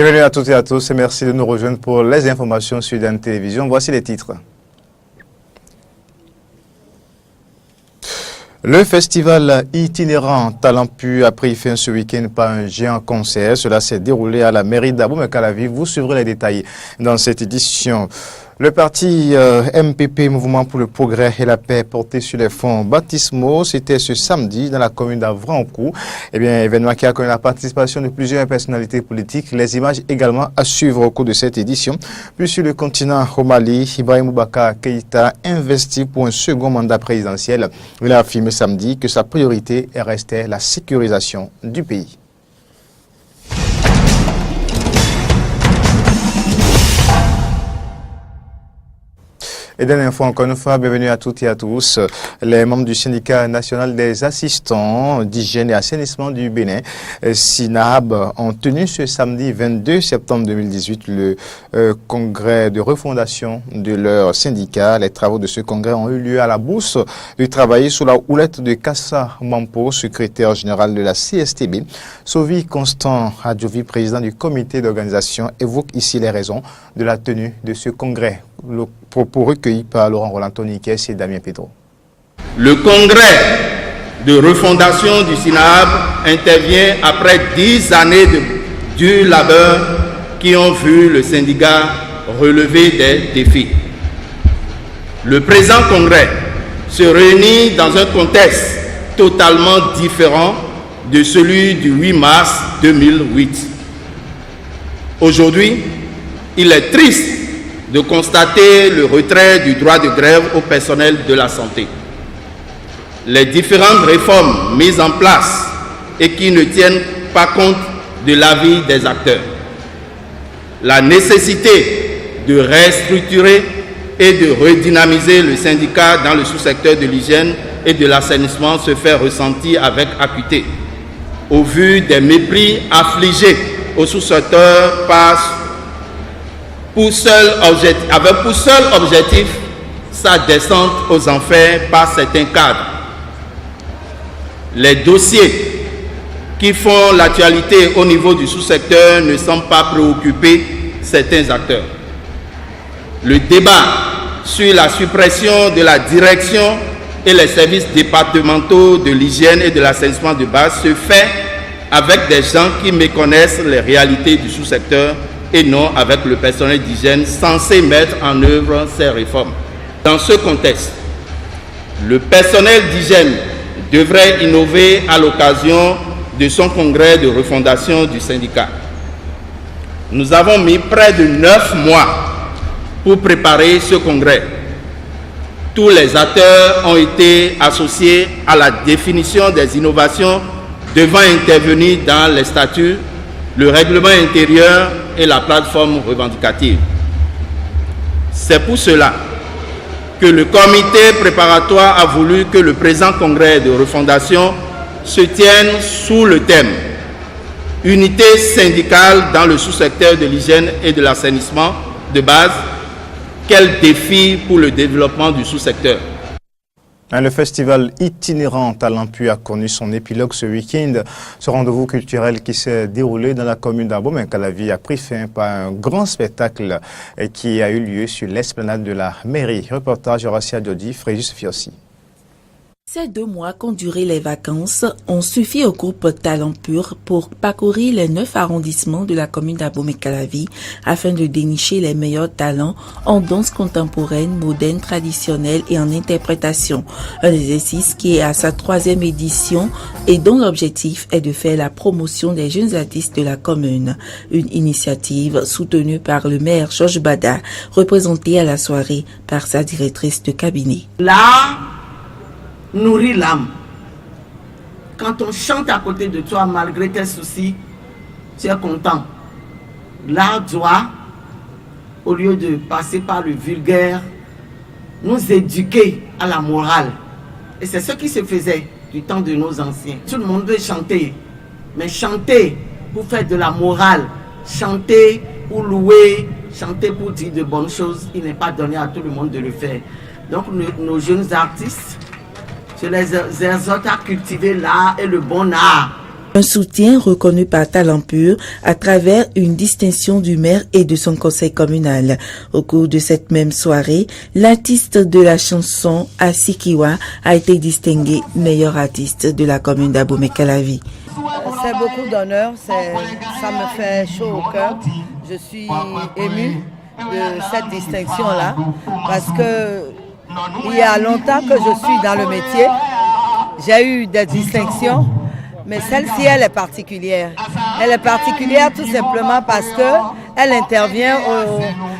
Bienvenue à toutes et à tous et merci de nous rejoindre pour les informations sur Sud Télévision. Voici les titres. Le festival itinérant Talent Pur a pris fin ce week-end par un géant concert. Cela s'est déroulé à la mairie d'Abomey-Calavi. Vous suivrez les détails dans cette édition. Le parti MPP, Mouvement pour le Progrès et la Paix, porté sur les fonds baptismaux, c'était ce samedi dans la commune d'Avrancourt. Événement qui a connu la participation de plusieurs personnalités politiques. Les images également à suivre au cours de cette édition. Puis sur le continent au Mali, Ibrahim Boubacar Keïta, investi pour un second mandat présidentiel. Il a affirmé samedi que sa priorité restait la sécurisation du pays. Et dernière fois, encore une fois, bienvenue à toutes et à tous. Les membres du syndicat national des assistants d'hygiène et assainissement du Bénin, SINAB, ont tenu ce samedi 22 septembre 2018 le congrès de refondation de leur syndicat. Les travaux de ce congrès ont eu lieu à la Bourse du Travail sous la houlette de Kassa Mampo, secrétaire général de la CSTB. Sovi Constant Adjovi, président du comité d'organisation, évoque ici les raisons de la tenue de ce congrès. Le propos recueilli par Laurent Roland-Toniquet et Damien Pedro. Le congrès de refondation du SINAB intervient après 10 années de dur labeur qui ont vu le syndicat relever des défis. Le présent congrès se réunit dans un contexte totalement différent de celui du 8 mars 2008. Aujourd'hui, il est triste de constater le retrait du droit de grève au personnel de la santé. Les différentes réformes mises en place et qui ne tiennent pas compte de l'avis des acteurs. La nécessité de restructurer et de redynamiser le syndicat dans le sous-secteur de l'hygiène et de l'assainissement se fait ressentir avec acuité. Au vu des mépris affligés au sous-secteur par avec pour seul objectif sa descente aux enfers par certains cadres. Les dossiers qui font l'actualité au niveau du sous-secteur ne semblent pas préoccuper certains acteurs. Le débat sur la suppression de la direction et les services départementaux de l'hygiène et de l'assainissement de base se fait avec des gens qui méconnaissent les réalités du sous-secteur et non avec le personnel d'hygiène censé mettre en œuvre ces réformes. Dans ce contexte, le personnel d'hygiène devrait innover à l'occasion de son congrès de refondation du syndicat. Nous avons mis près de 9 mois pour préparer ce congrès. Tous les acteurs ont été associés à la définition des innovations devant intervenir dans les statuts, le règlement intérieur et la plateforme revendicative. C'est pour cela que le comité préparatoire a voulu que le présent congrès de refondation se tienne sous le thème « Unité syndicale dans le sous-secteur de l'hygiène et de l'assainissement de base, quel défi pour le développement du sous-secteur ?» Le festival itinérant Talent Pur a connu son épilogue ce week-end. Ce rendez-vous culturel qui s'est déroulé dans la commune d'Abomey-Calavi a pris fin par un grand spectacle qui a eu lieu sur l'esplanade de la mairie. Reportage Horacia Dodi, Fréjus Fiossi. Ces 2 mois qu'ont duré les vacances ont suffi au groupe Talent Pur pour parcourir les 9 arrondissements de la commune d'Abomey-Calavi afin de dénicher les meilleurs talents en danse contemporaine, moderne, traditionnelle et en interprétation. Un exercice qui est à sa 3e édition et dont l'objectif est de faire la promotion des jeunes artistes de la commune. Une initiative soutenue par le maire Georges Bada, représentée à la soirée par sa directrice de cabinet. Nourrit l'âme. Quand on chante à côté de toi, malgré tes soucis, tu es content. L'art doit, au lieu de passer par le vulgaire, nous éduquer à la morale. Et c'est ce qui se faisait du temps de nos anciens. Tout le monde veut chanter, mais chanter pour faire de la morale, chanter pour louer, chanter pour dire de bonnes choses, il n'est pas donné à tout le monde de le faire. Donc nos jeunes artistes, je les exhorte à cultiver l'art et le bon art Un soutien reconnu par Talent Pur à travers une distinction du maire et de son conseil communal. Au cours de cette même soirée, l'artiste de la chanson Asikiwa a été distingué meilleur artiste de la commune d'Abomey-Calavi. C'est beaucoup d'honneur, ça me fait chaud au cœur. Je suis émue de cette distinction-là parce que il y a longtemps que je suis dans le métier. J'ai eu des distinctions. Mais celle-ci, elle est particulière. Elle est particulière tout simplement parce qu'elle intervient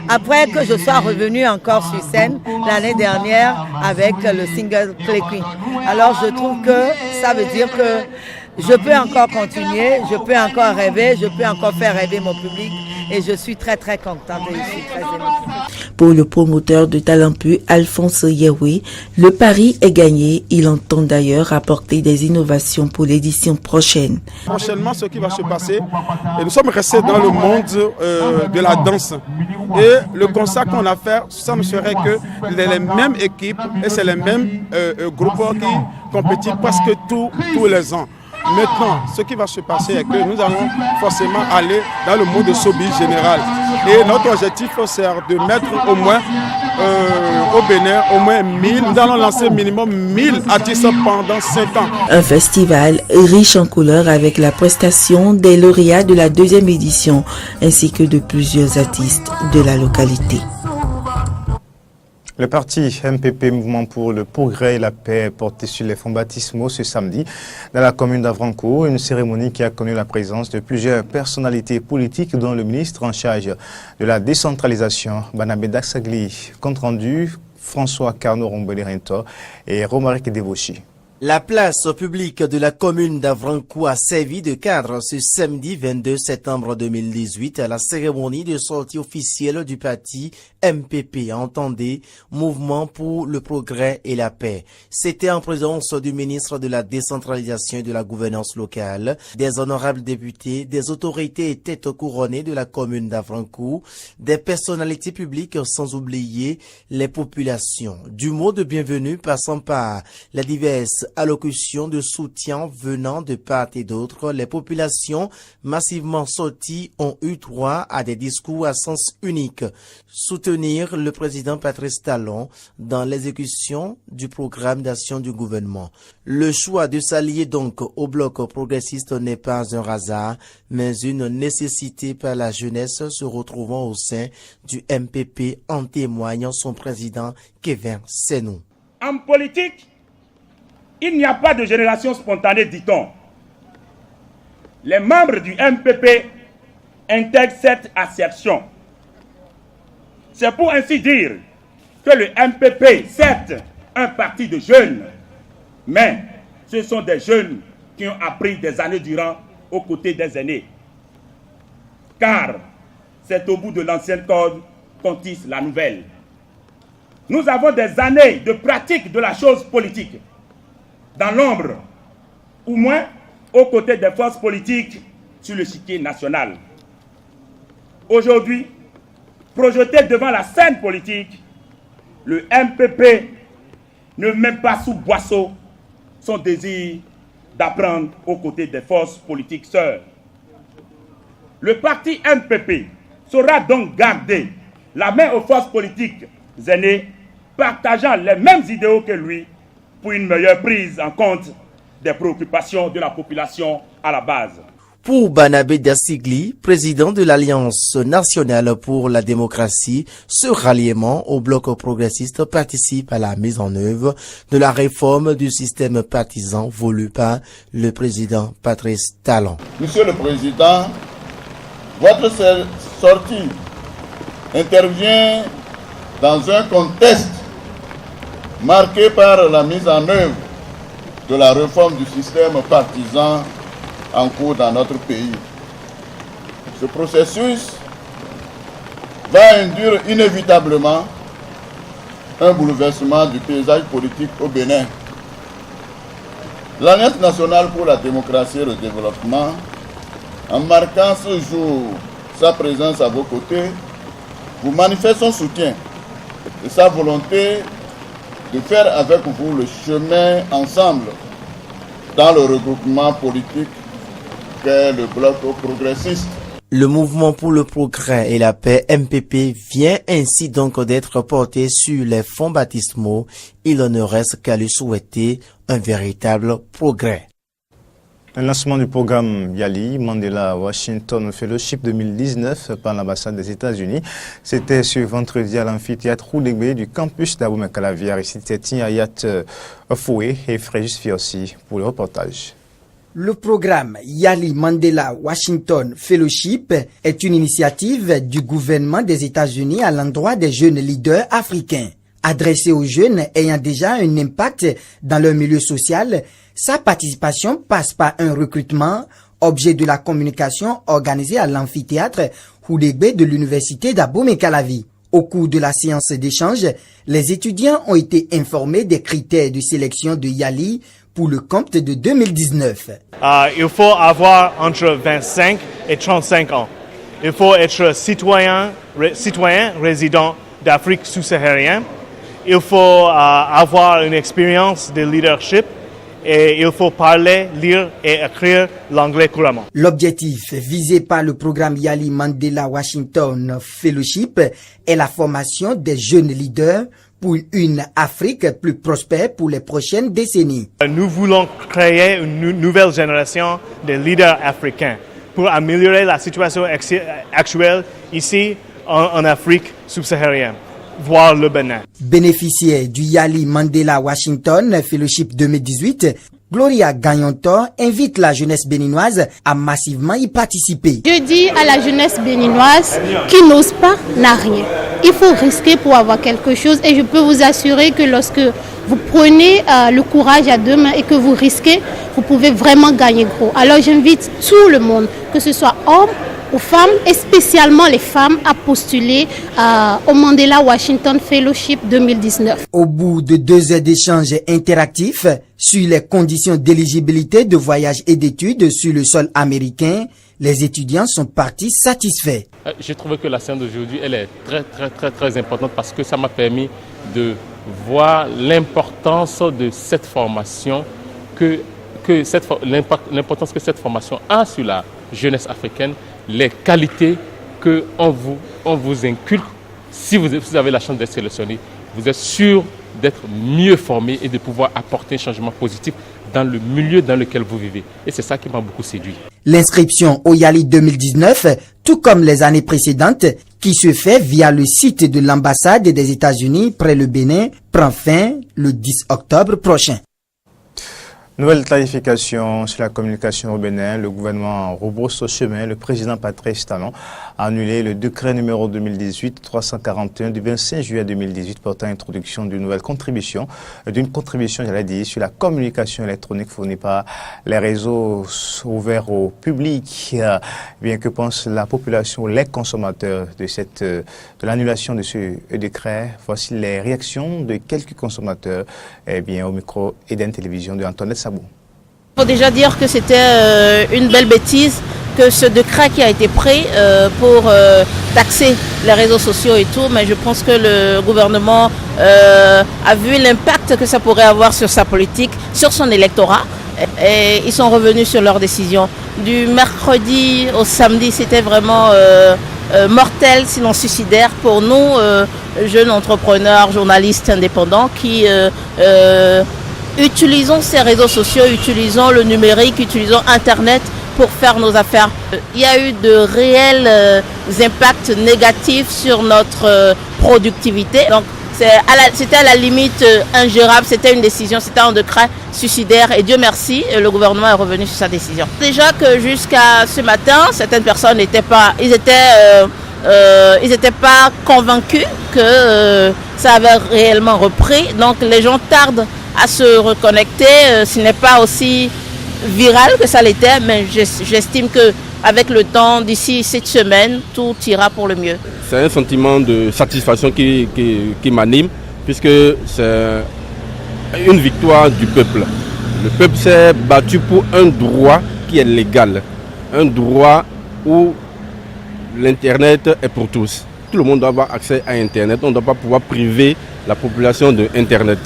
après que je sois revenue encore sur scène l'année dernière avec le single Play Queen. Alors je trouve que ça veut dire que je peux encore continuer, je peux encore rêver, je peux encore faire rêver mon public et je suis très très contente et je suis très émouvante. Pour le promoteur de Talent Pur, Alphonse Yehoué, le pari est gagné. Il entend d'ailleurs apporter des innovations pour l'édition prochaine. Prochainement, ce qui va se passer, et nous sommes restés dans le monde de la danse. Et le constat qu'on a fait, ça me serait que les mêmes équipes et c'est les mêmes groupes qui compétissent presque tous les ans. Maintenant, ce qui va se passer est que nous allons forcément aller dans le monde de showbiz général. Et notre objectif, c'est de mettre au moins au Bénin, au moins 1000. Nous allons lancer minimum 1000 artistes pendant 5 ans. Un festival riche en couleurs avec la prestation des lauréats de la 2e édition ainsi que de plusieurs artistes de la localité. Le parti MPP, Mouvement pour le Progrès et la Paix, est porté sur les fonds baptismaux ce samedi dans la commune d'Avrancourt. Une cérémonie qui a connu la présence de plusieurs personnalités politiques, dont le ministre en charge de la décentralisation, Banabé Daxagli. Compte rendu, François Carnot-Rombelé-Rintor et Romaric Devochi. La place publique de la commune d'Avrancourt a servi de cadre ce samedi 22 septembre 2018 à la cérémonie de sortie officielle du parti MPP, entendez, Mouvement pour le Progrès et la Paix. C'était en présence du ministre de la décentralisation et de la gouvernance locale, des honorables députés, des autorités et têtes couronnées de la commune d'Avrancourt, des personnalités publiques sans oublier les populations. Du mot de bienvenue passant par les diverses allocutions de soutien venant de part et d'autre, les populations massivement sorties ont eu droit à des discours à sens unique. Soutenir le président Patrice Talon dans l'exécution du programme d'action du gouvernement. Le choix de s'allier donc au bloc progressiste n'est pas un hasard, mais une nécessité par la jeunesse se retrouvant au sein du MPP, en témoignant son président Kevin Senou. En politique, il n'y a pas de génération spontanée, dit-on. Les membres du MPP intègrent cette assertion. C'est pour ainsi dire que le MPP, certes, un parti de jeunes, mais ce sont des jeunes qui ont appris des années durant aux côtés des aînés. Car c'est au bout de l'ancienne corde qu'on tisse la nouvelle. Nous avons des années de pratique de la chose politique, dans l'ombre, ou moins aux côtés des forces politiques sur le chiquier national. Aujourd'hui, projeté devant la scène politique, le MPP ne met pas sous boisseau son désir d'apprendre aux côtés des forces politiques sœurs. Le parti MPP saura donc garder la main aux forces politiques aînées partageant les mêmes idéaux que lui pour une meilleure prise en compte des préoccupations de la population à la base. Pour Banabé Daxagli, président de l'Alliance nationale pour la démocratie, ce ralliement au bloc progressiste participe à la mise en œuvre de la réforme du système partisan voulu par le président Patrice Talon. Monsieur le Président, votre sortie intervient dans un contexte marqué par la mise en œuvre de la réforme du système partisan en cours dans notre pays. Ce processus va induire inévitablement un bouleversement du paysage politique au Bénin. L'Alliance nationale pour la démocratie et le développement, en marquant ce jour sa présence à vos côtés, vous manifeste son soutien et sa volonté de faire avec vous le chemin ensemble dans le regroupement politique qu'est le bloc progressiste. Le mouvement pour le progrès et la paix MPP vient ainsi donc d'être porté sur les fonds baptismaux. Il ne reste qu'à lui souhaiter un véritable progrès. Un lancement du programme Yali Mandela Washington Fellowship 2019 par l'ambassade des États-Unis. C'était ce vendredi à l'amphithéâtre Roulégbé du campus d'Abomey-Calavi. Ici, c'était Ayat Foué et Fréjus Fiorsi pour le reportage. Le programme Yali Mandela Washington Fellowship est une initiative du gouvernement des États-Unis à l'endroit des jeunes leaders africains. Adressé aux jeunes ayant déjà un impact dans leur milieu social, sa participation passe par un recrutement, objet de la communication organisée à l'amphithéâtre Roulégbé de l'université d'Abomey-Calavi. Au cours de la séance d'échange, les étudiants ont été informés des critères de sélection de Yali pour le compte de 2019. Il faut avoir entre 25 et 35 ans. Il faut être citoyen résident d'Afrique subsaharienne. Il faut avoir une expérience de leadership et il faut parler, lire et écrire l'anglais couramment. L'objectif visé par le programme Yali Mandela Washington Fellowship est la formation des jeunes leaders pour une Afrique plus prospère pour les prochaines décennies. Nous voulons créer une nouvelle génération de leaders africains pour améliorer la situation actuelle ici en Afrique subsaharienne, voire le Bénin. Bénéficiaire du Yali Mandela Washington Fellowship 2018, Gloria Gagnontor invite la jeunesse béninoise à massivement y participer. Je dis à la jeunesse béninoise qui n'ose pas n'a rien. Il faut risquer pour avoir quelque chose et je peux vous assurer que lorsque vous prenez le courage à deux mains et que vous risquez, vous pouvez vraiment gagner gros. Alors j'invite tout le monde, que ce soit hommes ou femmes, et spécialement les femmes, à postuler au Mandela Washington Fellowship 2019. Au bout de 2 heures d'échanges interactifs sur les conditions d'éligibilité de voyage et d'études sur le sol américain, les étudiants sont partis satisfaits. J'ai trouvé que la séance d'aujourd'hui, elle est très importante parce que ça m'a permis de voir l'importance de cette formation, l'importance que cette formation a sur la jeunesse africaine, les qualités qu'on vous inculque. Si vous avez la chance d'être sélectionné, vous êtes sûr d'être mieux formé et de pouvoir apporter un changement positif dans le milieu dans lequel vous vivez. Et c'est ça qui m'a beaucoup séduit. L'inscription au Yali 2019, tout comme les années précédentes, qui se fait via le site de l'ambassade des États-Unis près le Bénin, prend fin le 10 octobre prochain. Nouvelle clarification sur la communication au Bénin. Le gouvernement rebrousse au chemin. Le président Patrice Talon a annulé le décret numéro 2018-341 du 25 juillet 2018 portant introduction d'une nouvelle contribution, j'allais dire, sur la communication électronique fournie par les réseaux ouverts au public. Bien que pense la population, les consommateurs de l'annulation de ce décret. Voici les réactions de quelques consommateurs au micro Eden Télévision de Antoinette Sabou. Il faut déjà dire que c'était une belle bêtise que ce décret qui a été pris pour taxer les réseaux sociaux et tout, mais je pense que le gouvernement a vu l'impact que ça pourrait avoir sur sa politique, sur son électorat, et ils sont revenus sur leur décision. Du mercredi au samedi, c'était vraiment mortel, sinon suicidaire pour nous, jeunes entrepreneurs, journalistes indépendants qui utilisons ces réseaux sociaux, utilisons le numérique, utilisons Internet pour faire nos affaires. Il y a eu de réels impacts négatifs sur notre productivité. Donc c'était à la limite ingérable, c'était une décision, c'était un décret suicidaire et Dieu merci, le gouvernement est revenu sur sa décision. Déjà que jusqu'à ce matin, certaines personnes n'étaient pas, ils n'étaient pas convaincus que ça avait réellement repris. Donc les gens tardent à se reconnecter. Ce n'est pas aussi viral que ça l'était, mais j'estime qu'avec le temps, d'ici cette semaine, tout ira pour le mieux. C'est un sentiment de satisfaction qui m'anime, puisque c'est une victoire du peuple. Le peuple s'est battu pour un droit qui est légal, un droit où l'Internet est pour tous. Tout le monde doit avoir accès à Internet, on ne doit pas pouvoir priver la population de Internet.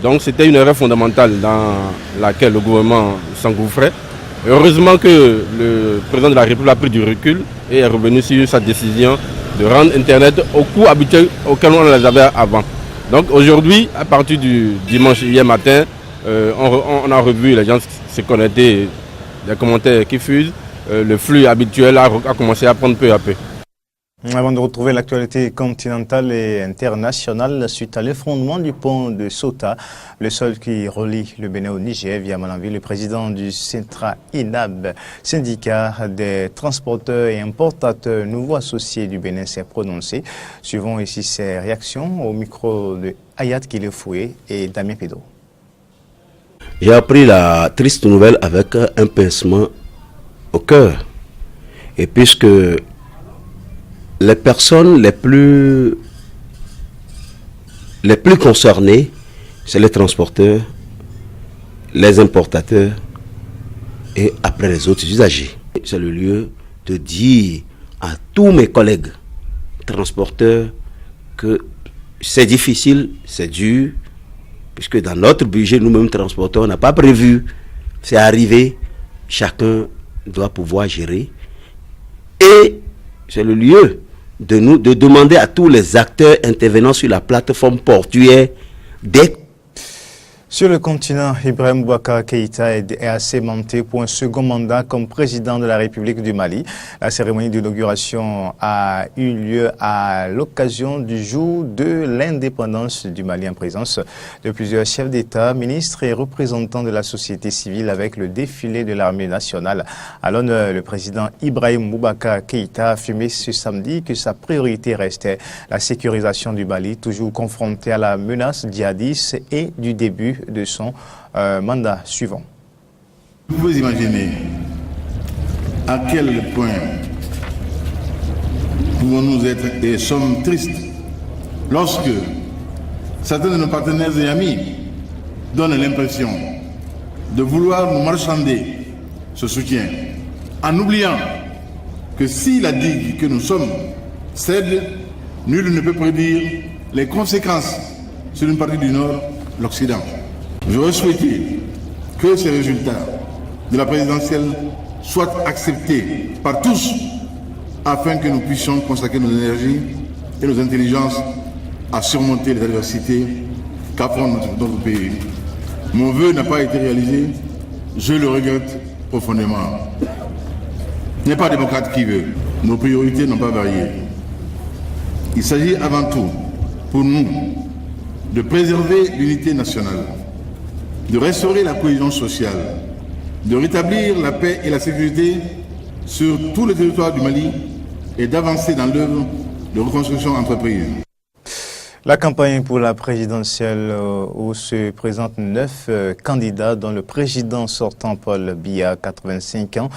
Donc c'était une erreur fondamentale dans laquelle le gouvernement s'engouffrait Heureusement que le président de la République a pris du recul et est revenu sur sa décision de rendre Internet au coût habituel auquel on les avait avant. Donc aujourd'hui, à partir du dimanche hier matin, on a revu les gens se connecter, les commentaires qui fusent, le flux habituel a commencé à prendre peu à peu. Avant de retrouver l'actualité continentale et internationale, suite à l'effondrement du pont de Sota, le seul qui relie le Bénin au Niger via Malanville, le président du Centra INAB, syndicat des transporteurs et importateurs nouveau associé du Bénin, s'est prononcé. Suivons ici ses réactions au micro de Ayat Kilefoué et Damien Pédo. J'ai appris la triste nouvelle avec un pincement au cœur. Et puisque les personnes les plus concernées, c'est les transporteurs, les importateurs et après les autres usagers. C'est le lieu de dire à tous mes collègues transporteurs que c'est difficile, c'est dur, puisque dans notre budget, nous-mêmes transporteurs, on n'a pas prévu. C'est arrivé, chacun doit pouvoir gérer. Et c'est le lieu de demander à tous les acteurs intervenant sur la plateforme portuaire d'être. Sur le continent, Ibrahim Boubacar Keïta est assermenté pour un second mandat comme président de la République du Mali. La cérémonie d'inauguration a eu lieu à l'occasion du jour de l'indépendance du Mali en présence de plusieurs chefs d'État, ministres et représentants de la société civile avec le défilé de l'armée nationale. À l'honneur, le président Ibrahim Boubacar Keïta a affirmé ce samedi que sa priorité restait la sécurisation du Mali, toujours confronté à la menace djihadiste et du début de son mandat suivant. Vous pouvez imaginer à quel point pouvons-nous être et sommes tristes lorsque certains de nos partenaires et amis donnent l'impression de vouloir nous marchander ce soutien en oubliant que si la digue que nous sommes cède, nul ne peut prédire les conséquences sur une partie du Nord, l'Occident. J'aurais souhaité que ces résultats de la présidentielle soient acceptés par tous afin que nous puissions consacrer nos énergies et nos intelligences à surmonter les adversités qu'affronte notre pays. Mon vœu n'a pas été réalisé, je le regrette profondément. Il n'y a pas de démocrate qui veut. Nos priorités n'ont pas varié. Il s'agit avant tout, pour nous, de préserver l'unité nationale, de restaurer la cohésion sociale, de rétablir la paix et la sécurité sur tout le territoire du Mali et d'avancer dans l'œuvre de reconstruction entreprise. La campagne pour la présidentielle où se présentent 9 candidats, dont le président sortant Paul Biya, 85 ans,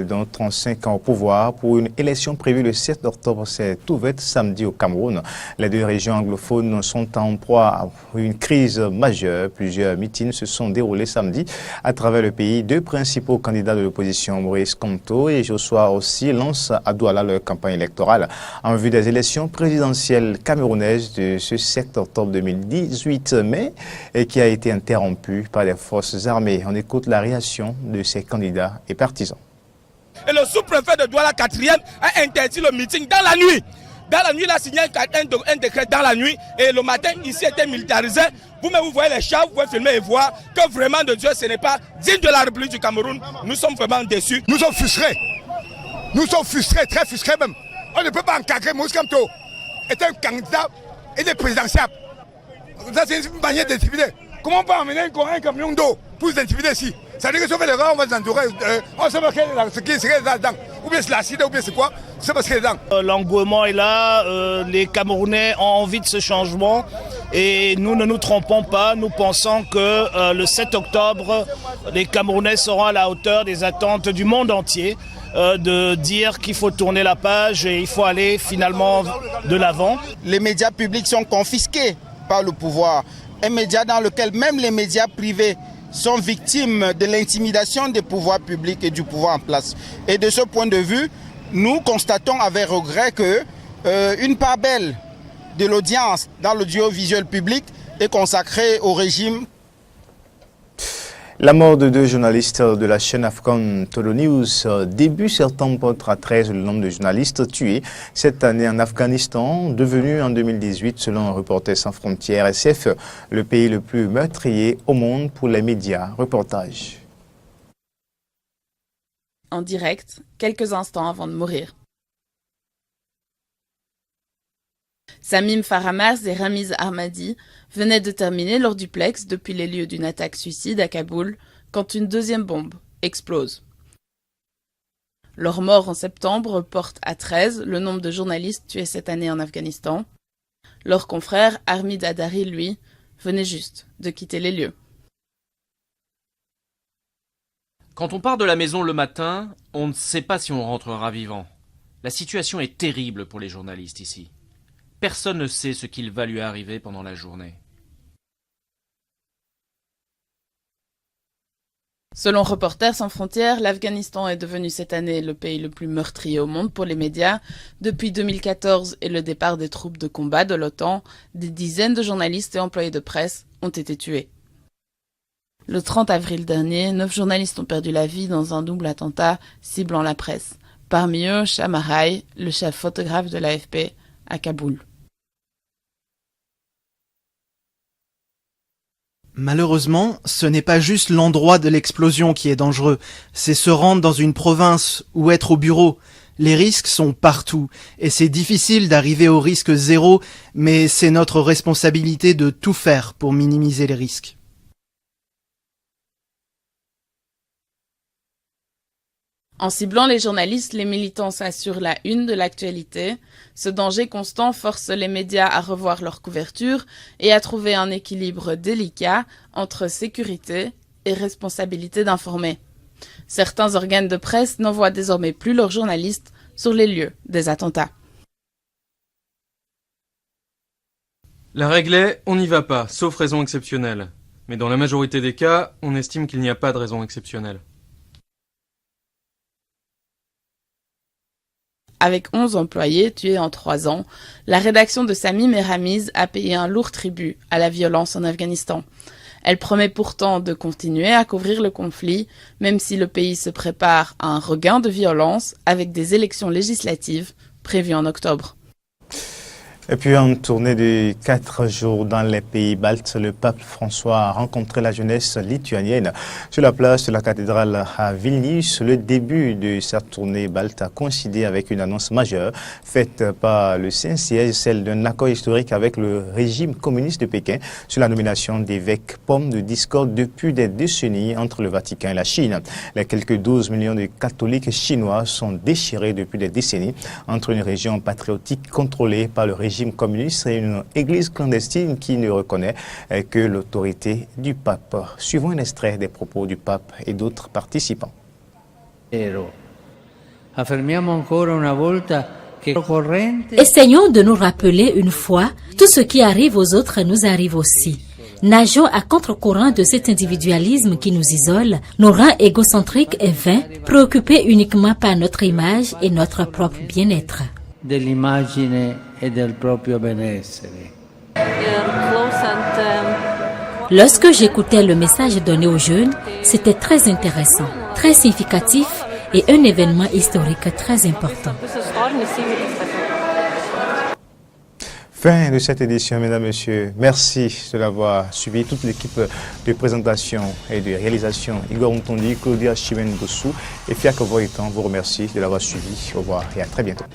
dont 35 ans au pouvoir, pour une élection prévue le 7 octobre, s'est ouverte samedi au Cameroun. Les deux régions anglophones sont en proie à une crise majeure. Plusieurs meetings se sont déroulés samedi à travers le pays. Deux principaux candidats de l'opposition, Maurice Kamto et Joshua Ossi, lancent à Douala leur campagne électorale en vue des élections présidentielles camerounaises de ce 7 octobre 2018, mais qui a été interrompu par les forces armées. On écoute la réaction de ces candidats et partisans. Et le sous-préfet de Douala 4e a interdit le meeting dans la nuit. Dans la nuit, il a signé un décret dans la nuit et le matin, ici était militarisé. Vous-même, vous voyez les chars, vous pouvez filmer et voir que vraiment de Dieu, ce n'est pas digne de la République du Cameroun. Nous sommes vraiment déçus. Nous sommes frustrés. Nous sommes frustrés, très frustrés même. On ne peut pas encadrer Maurice Kamto. Est un candidat et des présidentiables. Ça, c'est une manière d'intimider. Comment on peut emmener un camion d'eau pour nous intimider ici? Ça veut dire que si on fait l'erreur, on va nous entourer. On sait pas ce qui est là-dedans. Ou bien c'est l'acide, ou bien c'est quoi? C'est parce qu'il est dedans. L'engouement est là. Les Camerounais ont envie de ce changement. Et nous ne nous trompons pas. Nous pensons que le 7 octobre, les Camerounais seront à la hauteur des attentes du monde entier. De dire qu'il faut tourner la page et il faut aller finalement de l'avant. Les médias publics sont confisqués par le pouvoir. Un média dans lequel même les médias privés sont victimes de l'intimidation des pouvoirs publics et du pouvoir en place. Et de ce point de vue, nous constatons avec regret que une part belle de l'audience dans l'audiovisuel public est consacrée au régime. La mort de deux journalistes de la chaîne afghane Tolo News. Début septembre 13, le nombre de journalistes tués cette année en Afghanistan, devenu en 2018, selon Reporters sans frontières SF, le pays le plus meurtrier au monde pour les médias. Reportage. En direct, quelques instants avant de mourir. Samim Farahmaz et Ramiz Ahmadi venaient de terminer leur duplex depuis les lieux d'une attaque suicide à Kaboul quand une deuxième bombe explose. Leur mort en septembre porte à 13 le nombre de journalistes tués cette année en Afghanistan. Leur confrère Armid Adari, lui, venait juste de quitter les lieux. Quand on part de la maison le matin, on ne sait pas si on rentrera vivant. La situation est terrible pour les journalistes ici. Personne ne sait ce qu'il va lui arriver pendant la journée. Selon Reporters sans frontières, l'Afghanistan est devenu cette année le pays le plus meurtrier au monde pour les médias. Depuis 2014 et le départ des troupes de combat de l'OTAN, des dizaines de journalistes et employés de presse ont été tués. Le 30 avril dernier, 9 journalistes ont perdu la vie dans un double attentat ciblant la presse. Parmi eux, Shamarai, le chef photographe de l'AFP à Kaboul. Malheureusement, ce n'est pas juste l'endroit de l'explosion qui est dangereux, c'est se rendre dans une province ou être au bureau. Les risques sont partout et c'est difficile d'arriver au risque zéro, mais c'est notre responsabilité de tout faire pour minimiser les risques. En ciblant les journalistes, les militants s'assurent la une de l'actualité. Ce danger constant force les médias à revoir leur couverture et à trouver un équilibre délicat entre sécurité et responsabilité d'informer. Certains organes de presse n'envoient désormais plus leurs journalistes sur les lieux des attentats. La règle est, on n'y va pas, sauf raison exceptionnelle. Mais dans la majorité des cas, on estime qu'il n'y a pas de raison exceptionnelle. Avec 11 employés tués en 3 ans, la rédaction de Samim et Ramiz a payé un lourd tribut à la violence en Afghanistan. Elle promet pourtant de continuer à couvrir le conflit, même si le pays se prépare à un regain de violence avec des élections législatives prévues en octobre. Et puis en tournée de 4 jours dans les pays baltes, le pape François a rencontré la jeunesse lituanienne sur la place de la cathédrale à Vilnius. Le début de cette tournée balte a coïncidé avec une annonce majeure faite par le Saint-Siège, celle d'un accord historique avec le régime communiste de Pékin sur la nomination d'évêques, pomme de discorde depuis des décennies entre le Vatican et la Chine. Les quelques 12 millions de catholiques chinois sont déchirés depuis des décennies entre une région patriotique contrôlée par le régime communiste et une église clandestine qui ne reconnaît que l'autorité du pape. Suivons un extrait des propos du pape et d'autres participants. Essayons de nous rappeler une fois, tout ce qui arrive aux autres nous arrive aussi. Nageons à contre-courant de cet individualisme qui nous isole, nous rend égocentriques et vains, préoccupés uniquement par notre image et notre propre bien-être. Lorsque j'écoutais le message donné aux jeunes, c'était très intéressant, très significatif et un événement historique très important. Fin de cette édition, mesdames, messieurs. Merci de l'avoir suivi. Toute l'équipe de présentation et de réalisation, Igor Mtondi, Claudia Chimen-Gossou et Fiak Voitan vous remercie de l'avoir suivi. Au revoir et à très bientôt.